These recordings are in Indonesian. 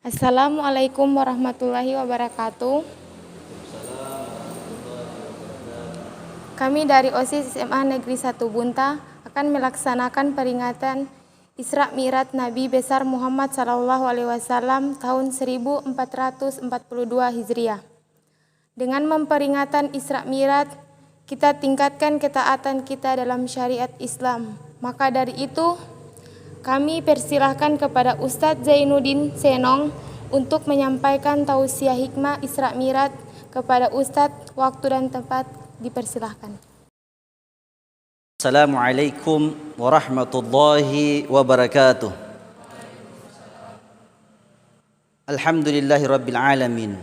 Assalamualaikum warahmatullahi wabarakatuh. Kami dari OSIS SMA Negeri 1 Bunta akan melaksanakan peringatan Isra Mi'raj Nabi besar Muhammad SAW tahun 1442 Hijriah. Dengan memperingatan Isra Mi'raj, kita tingkatkan ketaatan kita dalam syariat Islam. Maka dari itu, kami persilahkan kepada Ustadz Zainuddin Senong untuk menyampaikan tausiah hikmah Isra Mi'raj kepada Ustadz. Waktu dan tempat dipersilahkan. Assalamualaikum warahmatullahi wabarakatuh. Alhamdulillahi rabbil alamin.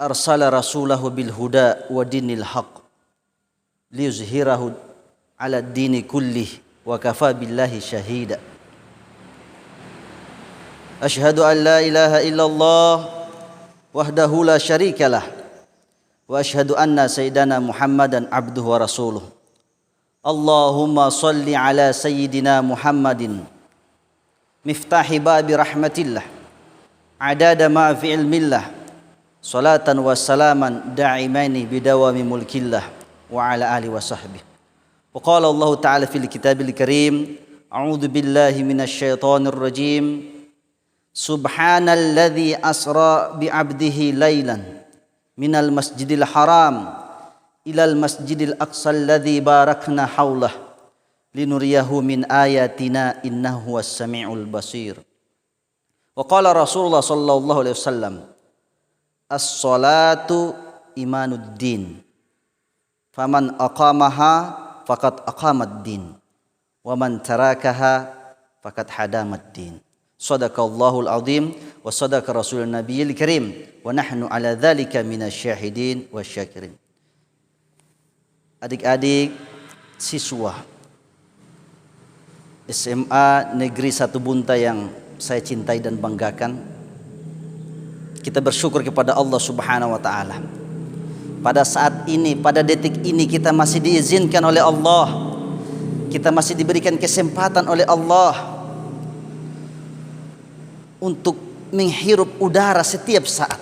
Arsala rasulahu bil huda wa dinil haq liyuzhirahu ala dini kullih wa kafa billahi syahida. Ashhadu an la ilaha illallah wahdahu la syarikalah wa ashhadu anna sayyidana Muhammadan abduhu wa rasuluh. Allahumma salli ala sayyidina Muhammadin miftahi babi rahmatillah adada ma fi ilmillah salatan wa salaman da'imaini bidawami mulkillah wa ala alihi wa sahbihi. Wa qala Allah ta'ala fil kitabil karim, a'udzu billahi minasy syaithanir rajim. Subhanalladzi asra bi 'abdihi lailan minal masjidil haram ilal masjidil aqsal ladzi barakna haulah linuriyahu min ayatina innahu huwas samiul basir. Wa qala Rasulullah sallallahu alaihi wasallam, as-salatu imanuddin faman aqamaha faqad aqamad-din wa man tarakaha faqad hadamad-din. Sadaqallahul azim wa sadaqa rasulun nabiyil karim wa nahnu ala dzalika minasyahidin wasyakirin. Adik-adik siswa SMA Negeri 1 Bunta yang saya cintai dan banggakan, kita bersyukur kepada Allah Subhanahu wa taala. Pada saat ini, pada detik ini kita masih diizinkan oleh Allah. Kita masih diberikan kesempatan oleh Allah untuk menghirup udara setiap saat.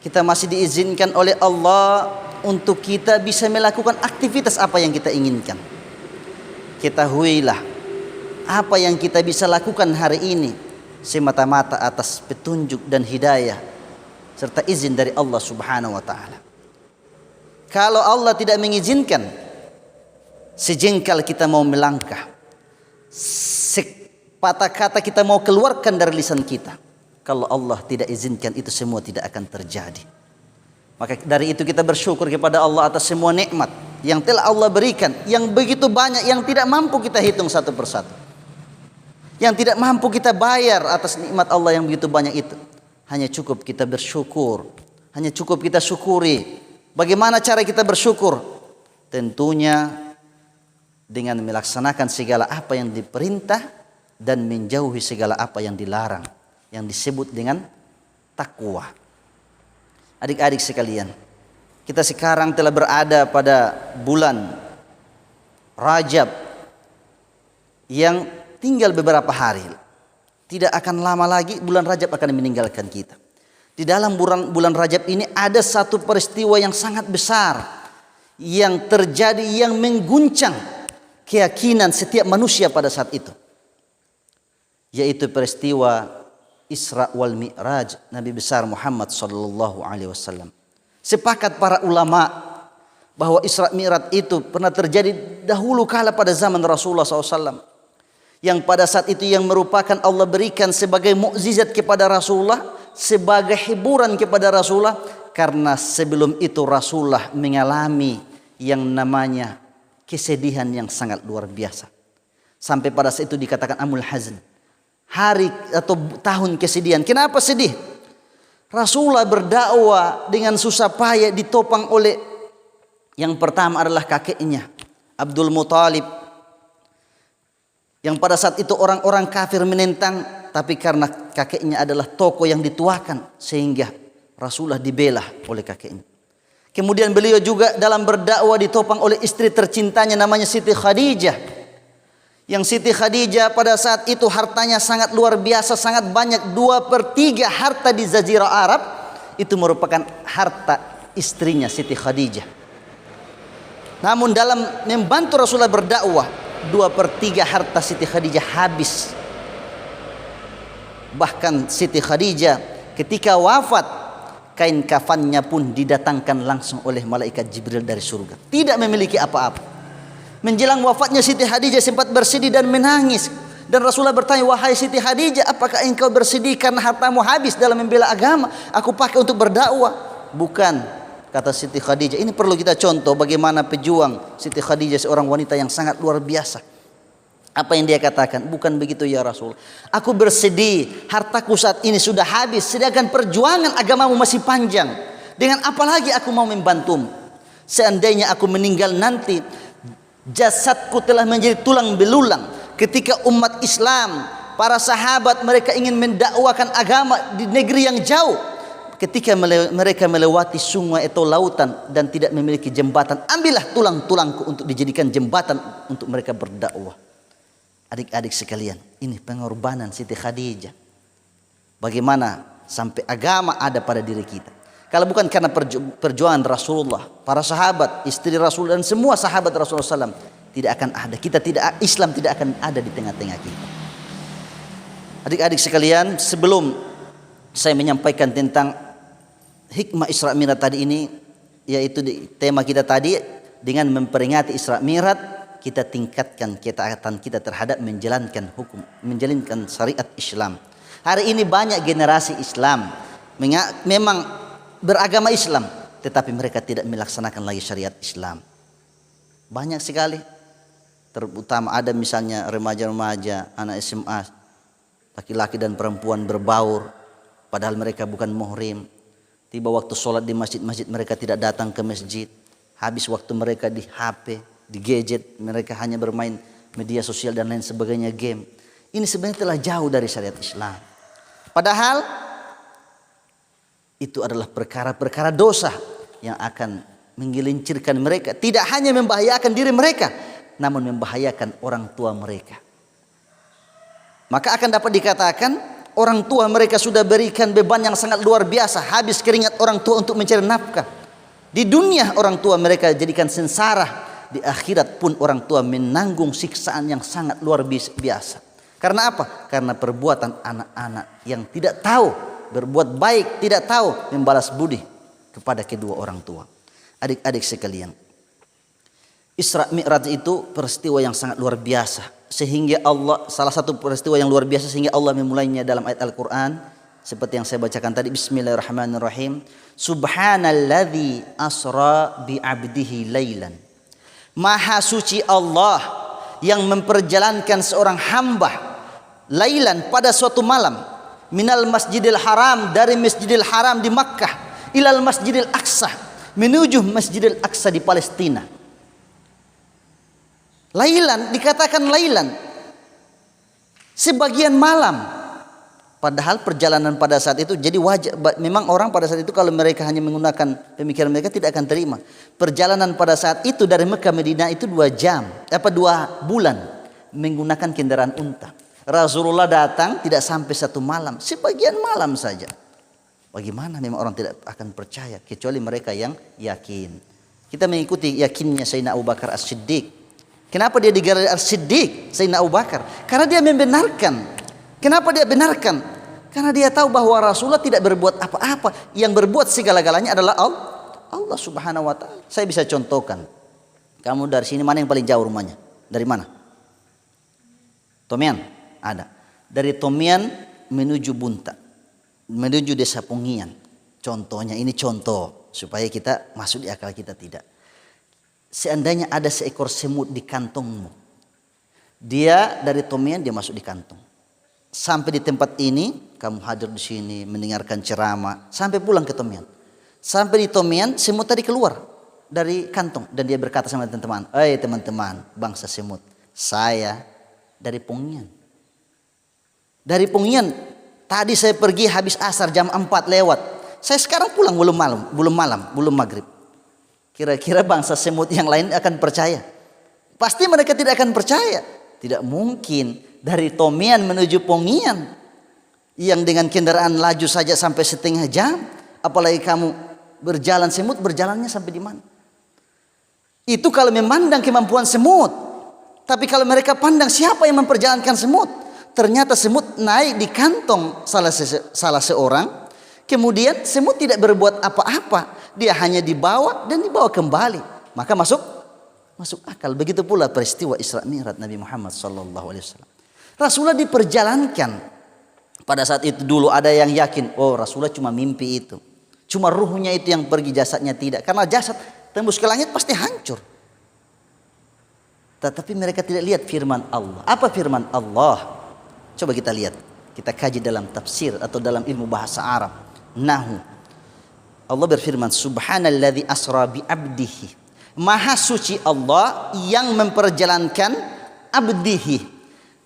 Kita masih diizinkan oleh Allah untuk kita bisa melakukan aktivitas apa yang kita inginkan. Ketahuilah, apa yang kita bisa lakukan hari ini semata-mata atas petunjuk dan hidayah serta izin dari Allah Subhanahu wa taala. Kalau Allah tidak mengizinkan, sejengkal kita mau melangkah, patah kata kita mau keluarkan dari lisan kita, kalau Allah tidak izinkan, itu semua tidak akan terjadi. Maka dari itu kita bersyukur kepada Allah atas semua nikmat yang telah Allah berikan, yang begitu banyak, yang tidak mampu kita hitung satu persatu, yang tidak mampu kita bayar atas nikmat Allah yang begitu banyak itu. Hanya cukup kita bersyukur, hanya cukup kita syukuri. Bagaimana cara kita bersyukur? Tentunya dengan melaksanakan segala apa yang diperintah dan menjauhi segala apa yang dilarang, yang disebut dengan takwa. Adik-adik sekalian, kita sekarang telah berada pada bulan Rajab yang tinggal beberapa hari. Tidak akan lama lagi bulan Rajab akan meninggalkan kita. Di dalam bulan Rajab ini ada satu peristiwa yang sangat besar yang terjadi, yang mengguncang keyakinan setiap manusia pada saat itu, yaitu peristiwa Isra wal Mi'raj Nabi besar Muhammad sallallahu alaihi wasallam. Sepakat para ulama bahwa Isra Mi'raj itu pernah terjadi dahulu kala pada zaman Rasulullah SAW, yang pada saat itu yang merupakan Allah berikan sebagai mukjizat kepada Rasulullah, sebagai hiburan kepada Rasulullah, karena sebelum itu Rasulullah mengalami yang namanya kesedihan yang sangat luar biasa. Sampai pada saat itu dikatakan amul hazn, hari atau tahun kesedihan. Kenapa sedih? Rasulullah berdakwah dengan susah payah, ditopang oleh yang pertama adalah kakeknya Abdul Muthalib, yang pada saat itu orang-orang kafir menentang, tapi karena kakeknya adalah tokoh yang dituakan sehingga Rasulullah dibela oleh kakeknya. Kemudian beliau juga dalam berdakwah ditopang oleh istri tercintanya namanya Siti Khadijah, Yang Siti Khadijah pada saat itu hartanya sangat luar biasa, sangat banyak. 2/3 harta di Jazirah Arab itu merupakan harta istrinya Siti Khadijah. Namun dalam membantu Rasulullah berdakwah, 2/3 harta Siti Khadijah habis. Bahkan Siti Khadijah ketika wafat, kain kafannya pun didatangkan langsung oleh malaikat Jibril dari surga. Tidak memiliki apa-apa. Menjelang wafatnya Siti Khadijah sempat bersedih dan menangis. Dan Rasulullah bertanya, "Wahai Siti Khadijah, apakah engkau bersedih karena hartamu habis dalam membela agama? Aku pakai untuk berdakwah." "Bukan," kata Siti Khadijah. Ini perlu kita contoh bagaimana pejuang Siti Khadijah, seorang wanita yang sangat luar biasa. Apa yang dia katakan? "Bukan begitu ya Rasul. Aku bersedih, hartaku saat ini sudah habis, sedangkan perjuangan agamamu masih panjang. Dengan apa lagi aku mau membantumu? Seandainya aku meninggal nanti, jasadku telah menjadi tulang belulang. Ketika umat Islam, para sahabat mereka ingin mendakwakan agama di negeri yang jauh, ketika mereka melewati sungai atau lautan dan tidak memiliki jembatan, ambillah tulang-tulangku untuk dijadikan jembatan untuk mereka berdakwah." Adik-adik sekalian, ini pengorbanan Siti Khadijah. Bagaimana sampai agama ada pada diri kita. Kalau bukan karena perjuangan Rasulullah, para sahabat, istri Rasul dan semua sahabat Rasulullah SAW, tidak akan ada. Islam tidak akan ada di tengah-tengah kita. Adik-adik sekalian, sebelum saya menyampaikan tentang hikmah Isra Mi'raj tadi ini, yaitu tema kita tadi, dengan memperingati Isra Mi'raj, kita tingkatkan ketaatan kita terhadap menjalankan syariat Islam. Hari ini banyak generasi Islam memang beragama Islam, tetapi mereka tidak melaksanakan lagi syariat Islam. Banyak sekali. Terutama ada misalnya remaja-remaja, anak SMA, laki-laki dan perempuan berbaur, padahal mereka bukan muhrim. Tiba waktu sholat di masjid-masjid mereka tidak datang ke masjid. Habis waktu mereka di HP, di gadget, mereka hanya bermain media sosial dan lain sebagainya, game. Ini sebenarnya telah jauh dari syariat Islam. Padahal itu adalah perkara-perkara dosa yang akan menggelincirkan mereka. Tidak hanya membahayakan diri mereka, namun membahayakan orang tua mereka. Maka akan dapat dikatakan orang tua mereka sudah berikan beban yang sangat luar biasa. Habis keringat orang tua untuk mencari nafkah. Di dunia orang tua mereka jadikan sengsara. Di akhirat pun orang tua menanggung siksaan yang sangat luar biasa. Karena apa? Karena perbuatan anak-anak yang tidak tahu berbuat baik, tidak tahu membalas budi kepada kedua orang tua. Adik-adik sekalian, Isra Mi'raj itu peristiwa yang sangat luar biasa, sehingga salah satu peristiwa yang luar biasa sehingga Allah memulainya dalam ayat Al-Quran seperti yang saya bacakan tadi. Bismillahirrahmanirrahim. Subhanalladzi asra bi 'abdihi lailan. Maha suci Allah yang memperjalankan seorang hamba lailan pada suatu malam, minal masjidil haram, dari masjidil haram di Makkah, ilal masjidil aqsa, menuju masjidil aqsa di Palestina. Lailan, dikatakan lailan, sebagian malam. Padahal perjalanan pada saat itu jadi wajar. Memang orang pada saat itu kalau mereka hanya menggunakan pemikiran mereka tidak akan terima. Perjalanan pada saat itu dari Mekah Madinah itu 2 bulan menggunakan kendaraan unta. Rasulullah datang tidak sampai 1 malam, sebagian malam saja. Bagaimana memang orang tidak akan percaya kecuali mereka yang yakin. Kita mengikuti yakinnya Sayyidina Abu Bakar As-Siddiq. Kenapa dia digelar As-Siddiq Sayyidina Abu Bakar? Karena dia membenarkan. Kenapa dia benarkan? Karena dia tahu bahwa Rasulullah tidak berbuat apa-apa. Yang berbuat segala-galanya adalah Allah Subhanahu wa ta'ala. Saya bisa contohkan. Kamu dari sini mana yang paling jauh rumahnya? Dari mana? Tomian? Ada. Dari Tomian menuju Bunta. Menuju Desa Pungian. Contohnya, ini contoh. Supaya kita masuk di akal kita tidak. Seandainya ada seekor semut di kantongmu. Dia dari Tomian dia masuk di kantong. Sampai di tempat ini, kamu hadir di sini mendengarkan ceramah, sampai pulang ke Tomian. Sampai di Tomian, semut tadi keluar dari kantong dan dia berkata sama teman-teman, teman-teman, bangsa semut, saya dari Pungian. Dari Pungian, tadi saya pergi habis asar jam 4 lewat. Saya sekarang pulang belum maghrib. Kira-kira bangsa semut yang lain akan percaya? Pasti mereka tidak akan percaya. Tidak mungkin dari Tomian menuju Pongian yang dengan kendaraan laju saja sampai setengah jam. Apalagi kamu berjalan semut, berjalannya sampai di mana? Itu kalau memandang kemampuan semut. Tapi kalau mereka pandang siapa yang memperjalankan semut, ternyata semut naik di kantong salah seorang. Kemudian semut tidak berbuat apa-apa, dia hanya dibawa dan dibawa kembali. Maka masuk akal. Begitu pula peristiwa Isra Mi'raj Nabi Muhammad SAW. Rasulullah diperjalankan. Pada saat itu dulu ada yang yakin, oh Rasulullah cuma mimpi itu, cuma ruhnya itu yang pergi, jasadnya tidak. Karena jasad tembus ke langit pasti hancur. Tetapi mereka tidak lihat firman Allah. Apa firman Allah? Coba kita lihat. Kita kaji dalam tafsir atau dalam ilmu bahasa Arab. Nahu. Allah berfirman, Subhanalladzi asra bi abdihi. Maha suci Allah yang memperjalankan abdihi.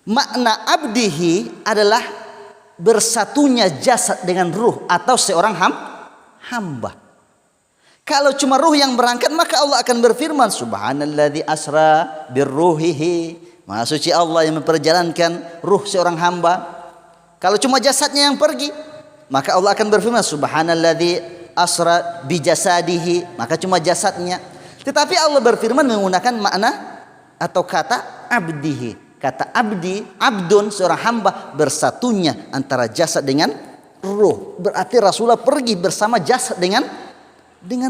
Makna abdihi adalah bersatunya jasad dengan ruh atau seorang hamba. Kalau cuma ruh yang berangkat, maka Allah akan berfirman, Subhanalladzi asra birruhihi. Maha suci Allah yang memperjalankan ruh seorang hamba. Kalau cuma jasadnya yang pergi, maka Allah akan berfirman, Subhanalladzi asra bijasadihi. Maka cuma jasadnya. Tetapi Allah berfirman menggunakan makna atau kata abdihi. Kata abdi, abdun, seorang hamba, bersatunya antara jasad dengan ruh. Berarti Rasulullah pergi bersama jasad dengan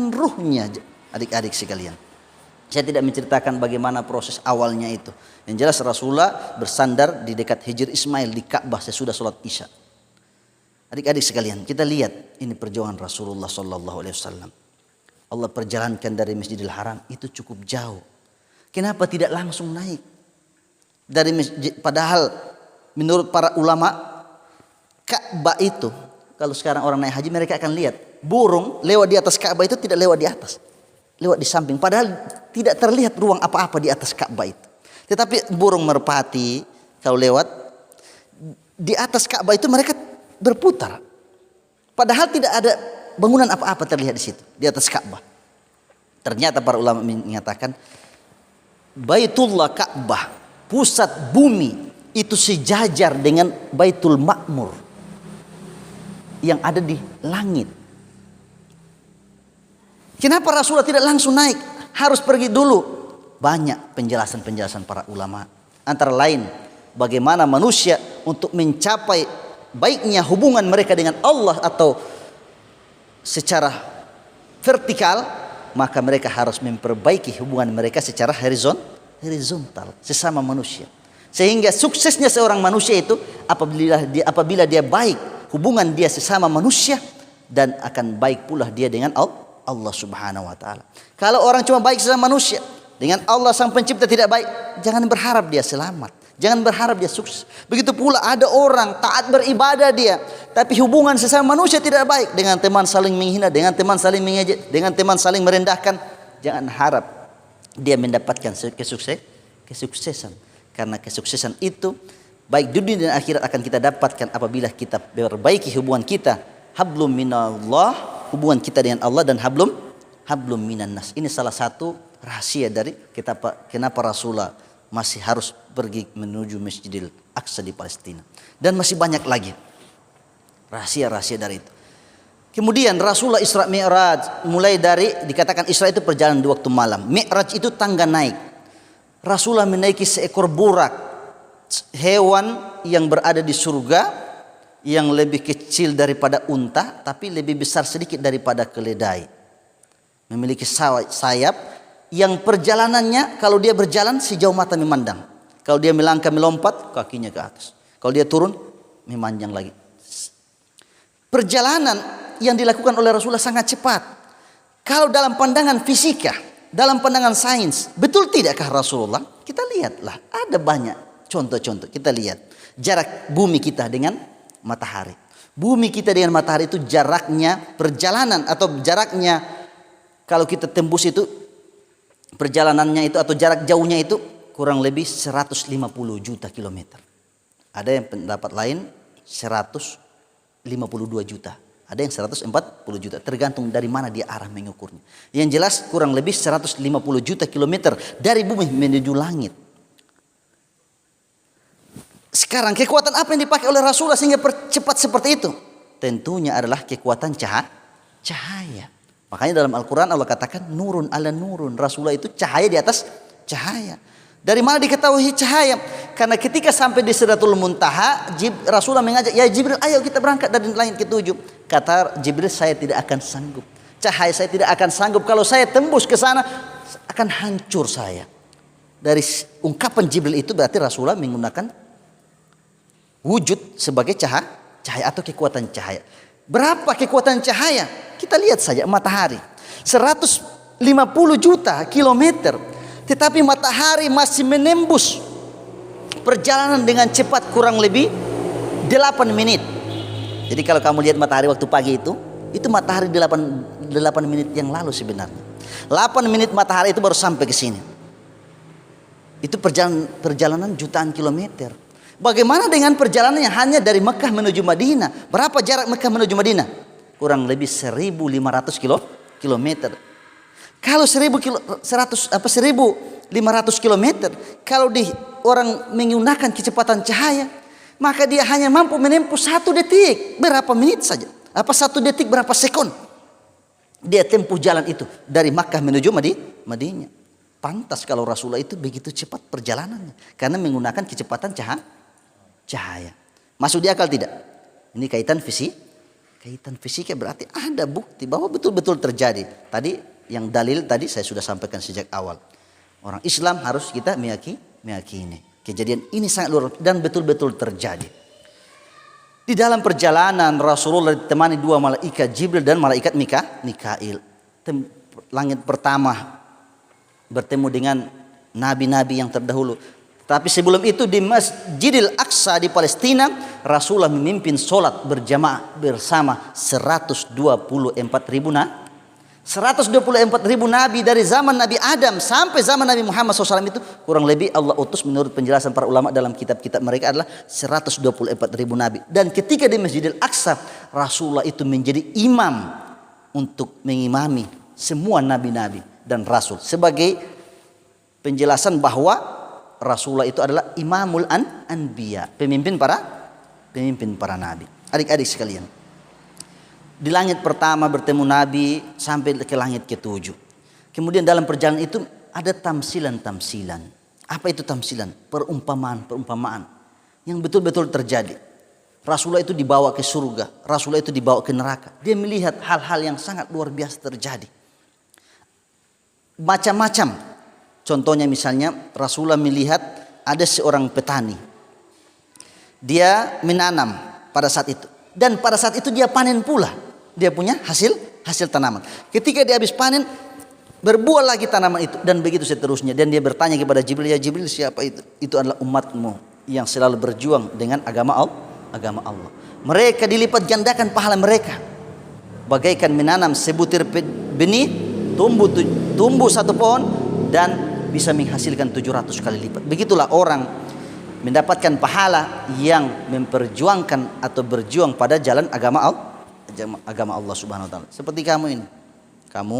ruhnya. Adik-adik sekalian, saya tidak menceritakan bagaimana proses awalnya itu. Yang jelas Rasulullah bersandar di dekat Hijr Ismail di Ka'bah sesudah sholat Isya. Adik-adik sekalian, kita lihat ini perjuangan Rasulullah SAW. Allah perjalankan dari Masjidil Haram itu cukup jauh. Kenapa tidak langsung naik dari masjid? Padahal menurut para ulama, Ka'bah itu, kalau sekarang orang naik haji mereka akan lihat burung lewat di atas Ka'bah itu tidak lewat di atas, lewat di samping. Padahal tidak terlihat ruang apa-apa di atas Ka'bah itu. Tetapi burung merpati kalau lewat di atas Ka'bah itu mereka berputar. Padahal tidak ada bangunan apa-apa terlihat di situ, di atas Ka'bah. Ternyata para ulama mengatakan Baitullah Ka'bah, pusat bumi itu sejajar dengan Baitul Ma'mur yang ada di langit. Kenapa Rasulullah tidak langsung naik? Harus pergi dulu. Banyak penjelasan-penjelasan para ulama. Antara lain, bagaimana manusia untuk mencapai baiknya hubungan mereka dengan Allah atau secara vertikal, maka mereka harus memperbaiki hubungan mereka secara horizontal sesama manusia. Sehingga suksesnya seorang manusia itu apabila dia baik hubungan dia sesama manusia, dan akan baik pula dia dengan Allah Subhanahu wa taala. Kalau orang cuma baik sesama manusia, dengan Allah sang pencipta tidak baik, jangan berharap dia selamat. Jangan berharap dia sukses. Begitu pula ada orang taat beribadah dia, tapi hubungan sesama manusia tidak baik, dengan teman saling menghina, dengan teman saling mengejek, dengan teman saling merendahkan. Jangan harap dia mendapatkan kesuksesan. Karena kesuksesan itu baik dunia dan akhirat akan kita dapatkan apabila kita perbaiki hubungan kita. Hablum minallah, hubungan kita dengan Allah, dan hablum minan nas. Ini salah satu rahasia dari kenapa Rasulullah masih harus pergi menuju Masjidil Aqsa di Palestina. Dan masih banyak lagi rahasia-rahasia dari itu. Kemudian Rasulullah Isra Mi'raj, mulai dari dikatakan Isra itu perjalanan di waktu malam, Mi'raj itu tangga naik. Rasulullah menaiki seekor burak, hewan yang berada di surga, yang lebih kecil daripada unta tapi lebih besar sedikit daripada keledai. Memiliki sayap yang perjalanannya, kalau dia berjalan sejauh mata memandang. Kalau dia melangkah melompat, kakinya ke atas. Kalau dia turun, memanjang lagi. Perjalanan yang dilakukan oleh Rasulullah sangat cepat. Kalau dalam pandangan fisika, dalam pandangan sains, betul tidakkah Rasulullah? Kita lihatlah, ada banyak contoh-contoh. Kita lihat jarak bumi kita dengan matahari. Bumi kita dengan matahari itu jaraknya, perjalanan atau jaraknya, kalau kita tembus itu, perjalanannya itu atau jarak jauhnya itu kurang lebih 150 juta kilometer. Ada yang pendapat lain 152 juta. Ada yang 140 juta. Tergantung dari mana dia arah mengukurnya. Yang jelas kurang lebih 150 juta kilometer dari bumi menuju langit. Sekarang kekuatan apa yang dipakai oleh Rasulullah sehingga percepat seperti itu? Tentunya adalah kekuatan cahaya. Makanya dalam Al-Quran Allah katakan nurun ala nurun. Rasulullah itu cahaya di atas cahaya. Dari mana diketahui cahaya? Karena ketika sampai di Sidratul Muntaha, Rasulullah mengajak, ya Jibril, ayo kita berangkat dari langit ke-7. Kata Jibril, saya tidak akan sanggup. Cahaya saya tidak akan sanggup. Kalau saya tembus ke sana, akan hancur saya. Dari ungkapan Jibril itu berarti Rasulullah menggunakan wujud sebagai cahaya atau kekuatan cahaya. Berapa kekuatan cahaya? Kita lihat saja matahari. 150 juta kilometer. Tetapi matahari masih menembus perjalanan dengan cepat kurang lebih 8 menit. Jadi kalau kamu lihat matahari waktu pagi itu matahari 8 menit yang lalu sebenarnya. 8 menit matahari itu baru sampai ke sini. Itu perjalanan jutaan kilometer. Bagaimana dengan perjalanan yang hanya dari Mekah menuju Madinah? Berapa jarak Mekah menuju Madinah? Kurang lebih 1.500 kilometer. Kalau 1.500 kilometer, kalau orang menggunakan kecepatan cahaya, maka dia hanya mampu menempuh 1 detik. Berapa menit saja? Apa 1 detik berapa sekon? Dia tempuh jalan itu dari Makkah menuju Madinah. Pantas kalau Rasulullah itu begitu cepat perjalanannya, karena menggunakan kecepatan cahaya. Masuk di akal tidak? Ini kaitan fisika berarti ada bukti bahwa betul-betul terjadi. Tadi yang dalil tadi saya sudah sampaikan sejak awal. Orang Islam harus kita meyakini kejadian ini sangat luar biasa dan betul-betul terjadi. Di dalam perjalanan Rasulullah ditemani 2 malaikat, Jibril dan malaikat Mikail. Langit pertama bertemu dengan nabi-nabi yang terdahulu. Tapi sebelum itu di Masjidil Aqsa di Palestina, Rasulullah memimpin sholat berjamaah bersama 124.000 nabi dari zaman Nabi Adam sampai zaman Nabi Muhammad SAW itu kurang lebih Allah utus menurut penjelasan para ulama dalam kitab-kitab mereka adalah 124.000 nabi. Dan ketika di Masjidil Aqsa, Rasulullah itu menjadi imam untuk mengimami semua nabi-nabi dan rasul. Sebagai penjelasan bahwa Rasulullah itu adalah imamul anbiya, pemimpin para nabi. Adik-adik sekalian, di langit pertama bertemu Nabi sampai ke langit ke-7. Kemudian dalam perjalanan itu ada tamsilan-tamsilan. Apa itu tamsilan? Perumpamaan yang betul-betul terjadi. Rasulullah itu dibawa ke surga, Rasulullah itu dibawa ke neraka. Dia melihat hal-hal yang sangat luar biasa terjadi. Macam-macam. Contohnya misalnya Rasulullah melihat ada seorang petani. Dia menanam pada saat itu. Dan pada saat itu dia panen pula. Dia punya hasil tanaman. Ketika dia habis panen, berbuah lagi tanaman itu. Dan begitu seterusnya. Dan dia bertanya kepada Jibril, ya Jibril siapa itu? Itu adalah umatmu yang selalu berjuang dengan agama Allah. Mereka dilipat gandakan pahala mereka. Bagaikan menanam sebutir benih, tumbuh satu pohon dan bisa menghasilkan 700 kali lipat. Begitulah orang mendapatkan pahala yang memperjuangkan atau berjuang pada jalan agama Allah Subhanahu wa taala. Seperti kamu ini. Kamu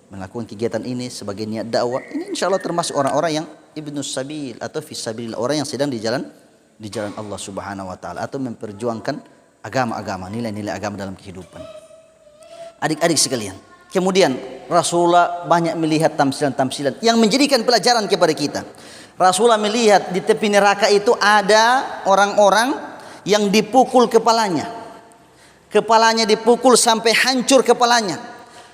melakukan kegiatan ini sebagai niat dakwah. Ini insya Allah termasuk orang-orang yang ibnus sabil atau fisabilillah, orang yang sedang di jalan Allah Subhanahu wa taala atau memperjuangkan agama-agama, nilai-nilai agama dalam kehidupan. Adik-adik sekalian, kemudian Rasulullah banyak melihat tamsilan-tamsilan yang menjadikan pelajaran kepada kita. Rasulullah melihat di tepi neraka itu ada orang-orang yang dipukul kepalanya. Kepalanya dipukul sampai hancur kepalanya.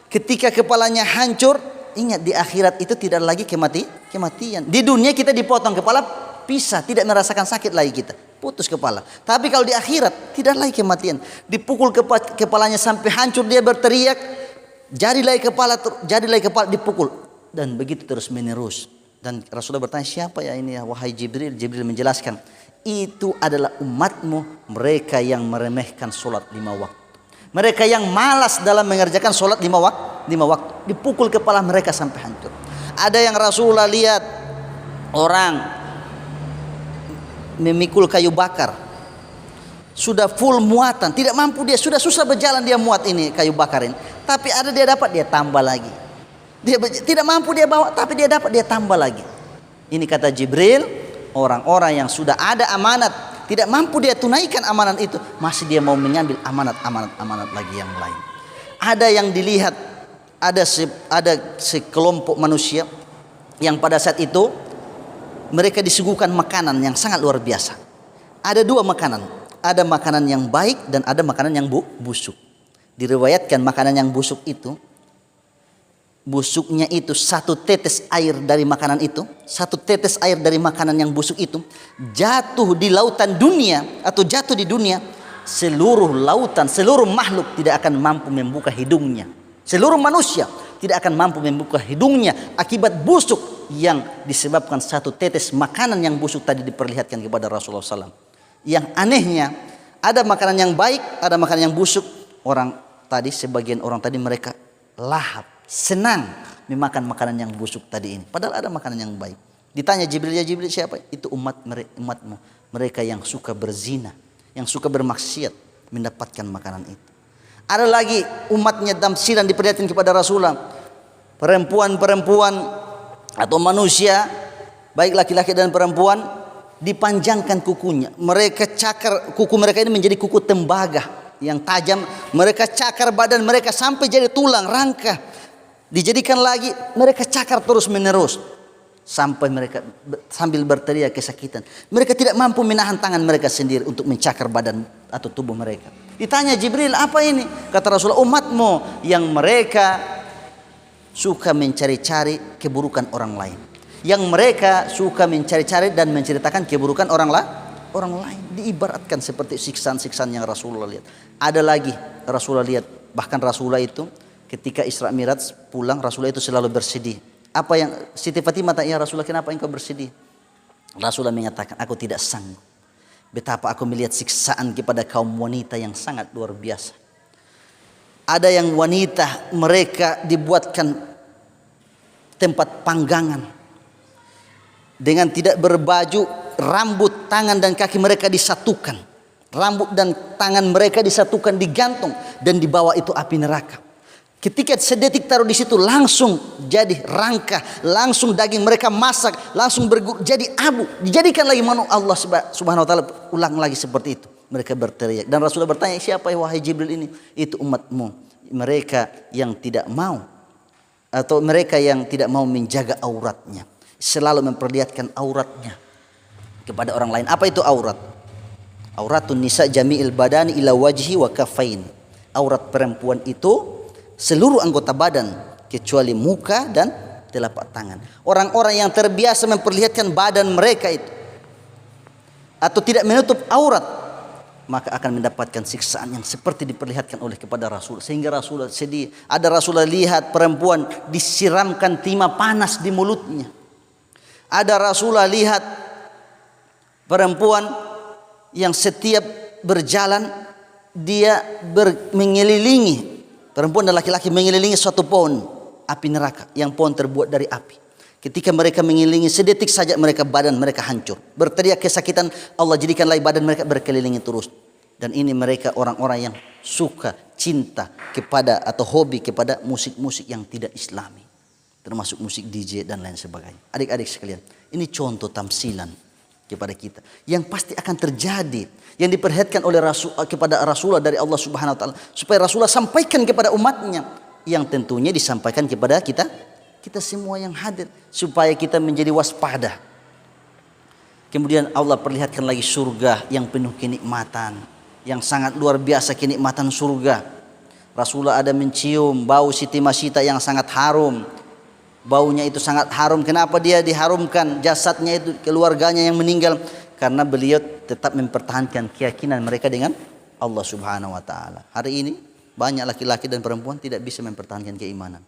Ketika kepalanya hancur, ingat di akhirat itu tidak lagi kematian. Di dunia kita dipotong kepala, pisah, tidak merasakan sakit lagi kita. Putus kepala. Tapi kalau di akhirat tidak lagi kematian. Dipukul kepalanya sampai hancur, dia berteriak, jadilah kepala dipukul, dan begitu terus menerus. Dan Rasulullah bertanya, siapa ya ini ya wahai Jibril? Jibril menjelaskan, itu adalah umatmu, mereka yang meremehkan sholat 5 waktu, mereka yang malas dalam mengerjakan sholat 5 waktu. Dipukul kepala mereka sampai hancur. Ada yang Rasulullah lihat orang memikul kayu bakar, sudah full muatan, tidak mampu, dia sudah susah berjalan, dia muat ini kayu bakar ini. Tapi ada dia dapat, dia tambah lagi. Dia tidak mampu dia bawa, tapi dia dapat, dia tambah lagi. Ini kata Jibril, orang-orang yang sudah ada amanat tidak mampu dia tunaikan amanat itu, masih dia mau mengambil amanat lagi yang lain. Ada yang dilihat, ada sekelompok manusia yang pada saat itu mereka disuguhkan makanan yang sangat luar biasa. Ada dua makanan, ada makanan yang baik dan ada makanan yang busuk. Diriwayatkan makanan yang busuk itu, busuknya itu satu tetes air dari makanan itu, satu tetes air dari makanan yang busuk itu jatuh di lautan dunia atau jatuh di dunia, seluruh lautan, seluruh makhluk tidak akan mampu membuka hidungnya. Seluruh manusia tidak akan mampu membuka hidungnya akibat busuk yang disebabkan satu tetes makanan yang busuk tadi diperlihatkan kepada Rasulullah SAW. Yang anehnya, ada makanan yang baik, ada makanan yang busuk. Sebagian orang tadi mereka lahap, senang memakan makanan yang busuk tadi ini. Padahal ada makanan yang baik. Ditanya Jibril, ya Jibril siapa? Itu umatmu. Mereka yang suka berzina, yang suka bermaksiat mendapatkan makanan itu. Ada lagi umatnya tamsilan diperlihatkan kepada Rasulullah. Perempuan-perempuan atau manusia, baik laki-laki dan perempuan, dipanjangkan kukunya. Mereka cakar kuku mereka ini menjadi kuku tembaga yang tajam. Mereka cakar badan mereka sampai jadi tulang, rangka. Dijadikan lagi, mereka cakar terus menerus sampai mereka sambil berteriak kesakitan. Mereka tidak mampu menahan tangan mereka sendiri untuk mencakar badan atau tubuh mereka. Ditanya Jibril, apa ini? Kata Rasulullah, umatmu yang mereka suka mencari-cari keburukan orang lain, yang mereka suka mencari-cari dan menceritakan keburukan orang lain. Diibaratkan seperti siksaan-siksaan yang Rasulullah lihat. Ada lagi Rasulullah lihat, bahkan Rasulullah itu ketika Isra Miraj pulang, Rasulullah itu selalu bersedih. Apa yang Siti Fatimah tanya, Rasulullah kenapa engkau bersedih? Rasulullah mengatakan, aku tidak sanggup. Betapa aku melihat siksaan kepada kaum wanita yang sangat luar biasa. Ada yang wanita mereka dibuatkan tempat panggangan. Dengan tidak berbaju, rambut, tangan dan kaki mereka disatukan. Rambut dan tangan mereka disatukan, digantung dan dibawa itu api neraka. Ketika sedetik taruh di situ langsung jadi rangka, langsung daging mereka masak, langsung jadi abu, dijadikan lagi manusia. Allah Subhanahu wa taala ulang lagi seperti itu. Mereka berteriak dan Rasulullah bertanya, siapa wahai Jibril ini? Itu umatmu, mereka yang tidak mau atau mereka yang tidak mau menjaga auratnya, selalu memperlihatkan auratnya kepada orang lain. Apa itu aurat? Auratun nisa jami'il badani ila wajhi wa kafain. Aurat perempuan itu seluruh anggota badan kecuali muka dan telapak tangan. Orang-orang yang terbiasa memperlihatkan badan mereka itu atau tidak menutup aurat, maka akan mendapatkan siksaan yang seperti diperlihatkan oleh kepada Rasul. Sehingga Rasulullah sedih. Ada Rasulullah lihat perempuan disiramkan timah panas di mulutnya. Ada Rasulullah lihat perempuan yang setiap berjalan dia mengelilingi, perempuan dan laki-laki mengelilingi suatu pohon api neraka yang pohon terbuat dari api. Ketika mereka mengelilingi sedetik saja badan mereka hancur. Berteriak kesakitan, Allah jadikan lagi badan mereka berkelilingi terus. Dan ini mereka orang-orang yang suka, cinta kepada atau hobi kepada musik-musik yang tidak islami. Termasuk musik DJ dan lain sebagainya. Adik-adik sekalian, ini contoh tamsilan kepada kita yang pasti akan terjadi, yang diperlihatkan oleh kepada Rasulullah dari Allah Subhanahu wa taala supaya Rasulullah sampaikan kepada umatnya, yang tentunya disampaikan kepada kita semua yang hadir supaya kita menjadi waspada. Kemudian Allah perlihatkan lagi surga yang penuh kenikmatan, yang sangat luar biasa kenikmatan surga. Rasulullah ada mencium bau Siti Masyita yang sangat harum. Baunya itu sangat harum. Kenapa dia diharumkan? Jasadnya itu, keluarganya yang meninggal, karena beliau tetap mempertahankan keyakinan mereka dengan Allah Subhanahu wa taala. Hari ini banyak laki-laki dan perempuan tidak bisa mempertahankan keimanan.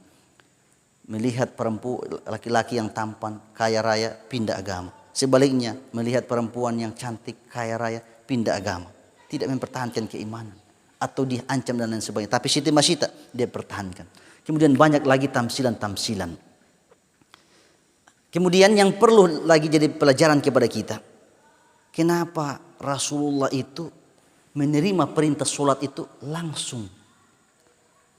Melihat perempuan laki-laki yang tampan, kaya raya, pindah agama. Sebaliknya, melihat perempuan yang cantik, kaya raya, pindah agama. Tidak mempertahankan keimanan atau diancam dan lain sebagainya. Tapi Siti Masyita dia pertahankan. Kemudian banyak lagi tamsilan-tamsilan. Kemudian yang perlu lagi jadi pelajaran kepada kita, kenapa Rasulullah itu menerima perintah sholat itu langsung.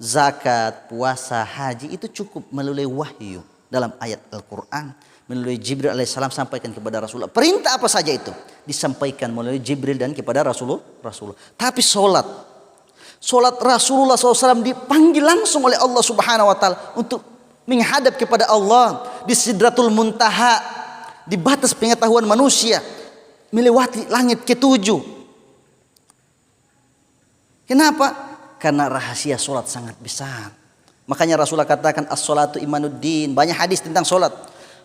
Zakat, puasa, haji itu cukup melalui wahyu dalam ayat Al-Quran. melalui Jibril alaihissalam sampaikan kepada Rasulullah. Perintah apa saja itu disampaikan melalui Jibril dan kepada Rasulullah. Tapi solat Rasulullah SAW dipanggil langsung oleh Allah Subhanahu Wa Taala untuk menghadap kepada Allah di Sidratul Muntaha, di batas pengetahuan manusia, melewati langit ketujuh. Kenapa? Karena rahasia solat sangat besar. Makanya Rasulullah katakan as-salatu imanuddin. Banyak hadis tentang solat.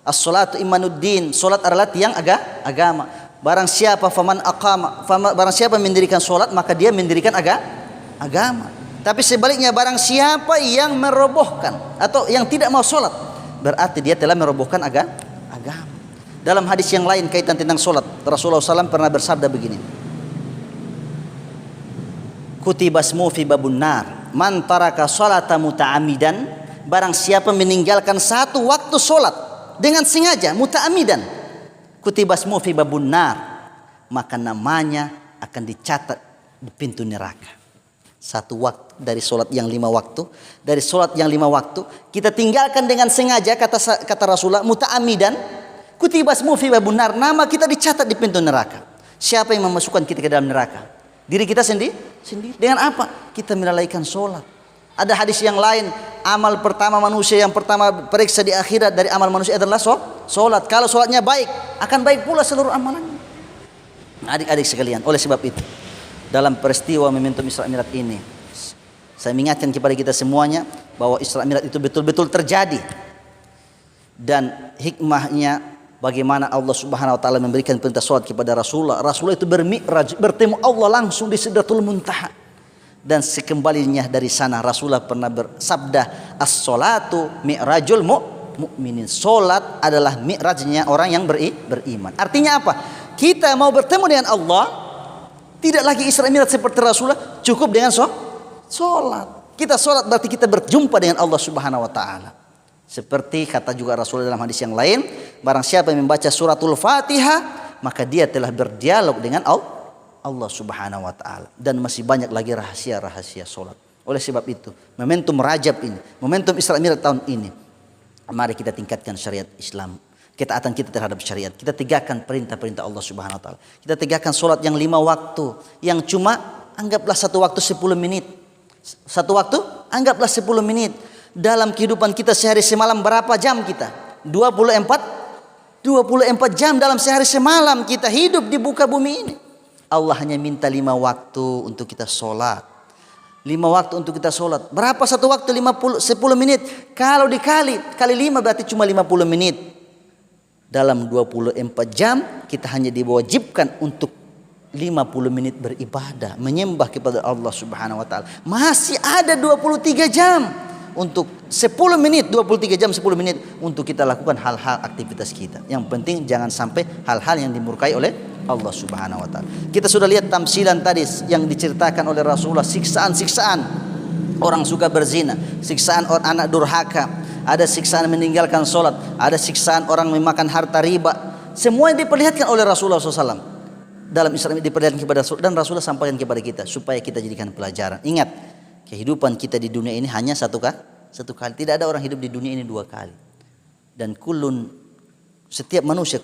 As-salatu imanuddin, solat adalah tiang agama. Barang siapa barang siapa mendirikan solat, maka dia mendirikan agama. Tapi sebaliknya barang siapa yang merobohkan atau yang tidak mau solat, berarti dia telah merobohkan agama. Dalam hadis yang lain kaitan tentang solat, Rasulullah SAW pernah bersabda begini, kutibasmu fi babun nar man taraka salata muta'amidan, barang siapa meninggalkan satu waktu solat dengan sengaja, muta'amidan, kutibasmu fi babun nar, maka namanya akan dicatat di pintu neraka. Satu waktu dari solat yang 5 waktu, dari solat yang 5 waktu kita tinggalkan dengan sengaja, kata Rasulullah, muta'amidan, kutibasmu fi babun nar, nama kita dicatat di pintu neraka. Siapa yang memasukkan kita ke dalam neraka? Diri kita sendiri. Dengan apa? Kita melalaikan solat. Ada hadis yang lain, amal pertama manusia yang pertama periksa di akhirat dari amal manusia adalah solat. Kalau solatnya baik, akan baik pula seluruh amalannya. Adik-adik sekalian, oleh sebab itu, dalam peristiwa momentum Isra Mi'raj ini, saya mengingatkan kepada kita semuanya bahwa Isra Mi'raj itu betul-betul terjadi. Dan hikmahnya bagaimana Allah Subhanahu Wa Taala memberikan perintah salat kepada Rasulullah. Rasulullah itu bermi'raj, bertemu Allah langsung di Sidratul Muntaha. Dan sekembalinya dari sana Rasulullah pernah bersabda, as-salatu mi'rajul mu'minin. Solat adalah mi'rajnya orang yang beriman. Artinya apa? Kita mau bertemu dengan Allah, tidak lagi Isra Mi'raj seperti Rasulullah, cukup dengan solat. Kita solat berarti kita berjumpa dengan Allah Subhanahu Wa Taala. Seperti kata juga Rasulullah dalam hadis yang lain, barang siapa yang membaca suratul Fatihah, maka dia telah berdialog dengan Allah Subhanahu Wa Taala. Dan masih banyak lagi rahasia-rahasia solat. Oleh sebab itu, momentum Rajab ini, momentum Isra Mi'raj tahun ini, mari kita tingkatkan syariat Islam, ketaatan kita terhadap syariat. Kita tegakkan perintah-perintah Allah Subhanahu Wa Taala. Kita tegakkan solat yang 5 waktu, yang cuma anggaplah satu waktu 10 menit. Satu waktu anggaplah 10 menit. Dalam kehidupan kita sehari semalam berapa jam kita? 24 jam dalam sehari semalam kita hidup di muka bumi ini. Allah hanya minta 5 waktu untuk kita sholat. 5 waktu untuk kita sholat. Berapa satu waktu? 10 menit. Kalau kali 5 berarti cuma 50 menit. Dalam 24 jam kita hanya diwajibkan untuk 50 menit beribadah, menyembah kepada Allah Subhanahu Wa Taala. Masih ada 23 jam untuk 10 menit, 23 jam 10 menit untuk kita lakukan hal-hal aktivitas kita. Yang penting jangan sampai hal-hal yang dimurkai oleh Allah Subhanahu Wa Taala. Kita sudah lihat tamsilan tadi yang diceritakan oleh Rasulullah, siksaan-siksaan orang suka berzina, siksaan orang anak durhaka, ada siksaan meninggalkan solat, ada siksaan orang memakan harta riba. Semua yang diperlihatkan oleh Rasulullah SAW dalam Isra Mi'raj diperlihatkan kepada Rasul, dan Rasulullah sampaikan kepada kita supaya kita jadikan pelajaran. Ingat, kehidupan kita di dunia ini hanya satu kali. Tidak ada orang hidup di dunia ini 2 kali. Dan setiap manusia,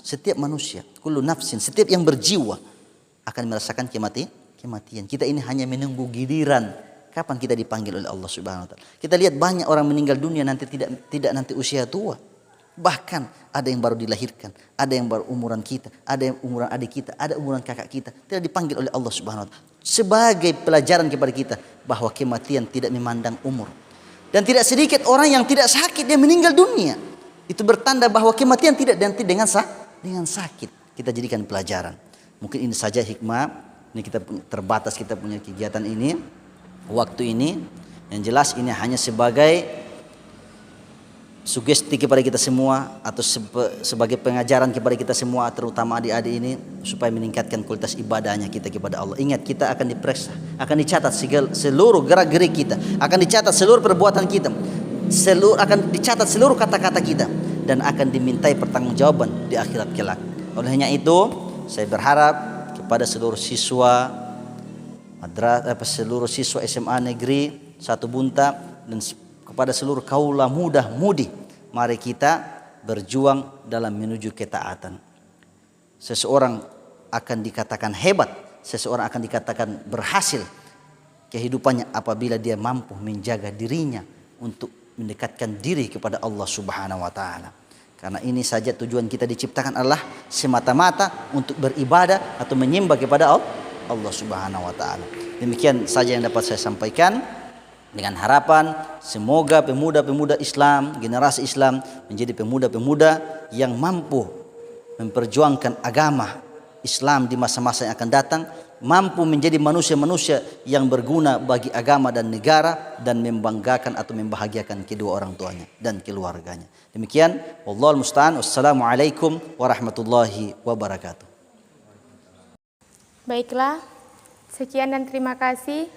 setiap manusia, kullun nafsin, setiap yang berjiwa akan merasakan kematian. Kita ini hanya menunggu giliran kapan kita dipanggil oleh Allah Subhanahu Wa Taala. Kita lihat banyak orang meninggal dunia nanti tidak nanti usia tua. Bahkan ada yang baru dilahirkan, ada yang baru umuran kita, ada yang umuran adik kita, ada umuran kakak kita, tidak dipanggil oleh Allah Subhanahu Wa Taala. Sebagai pelajaran kepada kita bahwa kematian tidak memandang umur. Dan tidak sedikit orang yang tidak sakit dia meninggal dunia. Itu bertanda bahwa kematian tidak nanti dengan sakit. Kita jadikan pelajaran. Mungkin ini saja hikmah. Ini kita terbatas kita punya kegiatan ini, waktu ini. Yang jelas ini hanya sebagai sugesti kepada kita semua atau sebagai pengajaran kepada kita semua, terutama adik-adik ini, supaya meningkatkan kualitas ibadahnya kita kepada Allah. Ingat, kita akan diperiksa, akan dicatat seluruh gerak-gerik kita, akan dicatat seluruh perbuatan kita, akan dicatat seluruh kata-kata kita, dan akan dimintai pertanggungjawaban di akhirat kelak. Olehnya itu, saya berharap kepada seluruh siswa seluruh siswa SMA Negeri 1 Bunta dan kepada seluruh kaula muda-mudi, mari kita berjuang dalam menuju ketaatan. Seseorang akan dikatakan hebat, seseorang akan dikatakan berhasil kehidupannya apabila dia mampu menjaga dirinya untuk mendekatkan diri kepada Allah Subhanahu wa taala. Karena ini saja tujuan kita diciptakan adalah semata-mata untuk beribadah atau menyembah kepada Allah Subhanahu wa taala. Demikian saja yang dapat saya sampaikan, dengan harapan semoga pemuda-pemuda Islam, generasi Islam menjadi pemuda-pemuda yang mampu memperjuangkan agama Islam di masa-masa yang akan datang, mampu menjadi manusia-manusia yang berguna bagi agama dan negara, dan membanggakan atau membahagiakan kedua orang tuanya dan keluarganya. Demikian, wallahul musta'an. Wassalamualaikum warahmatullahi wabarakatuh. Baiklah, sekian dan terima kasih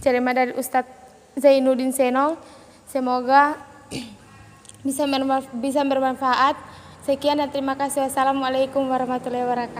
ceramah dari Ustadz Zainuddin Senong. Semoga bisa bermanfaat. Sekian dan terima kasih. Wassalamualaikum warahmatullahi wabarakatuh.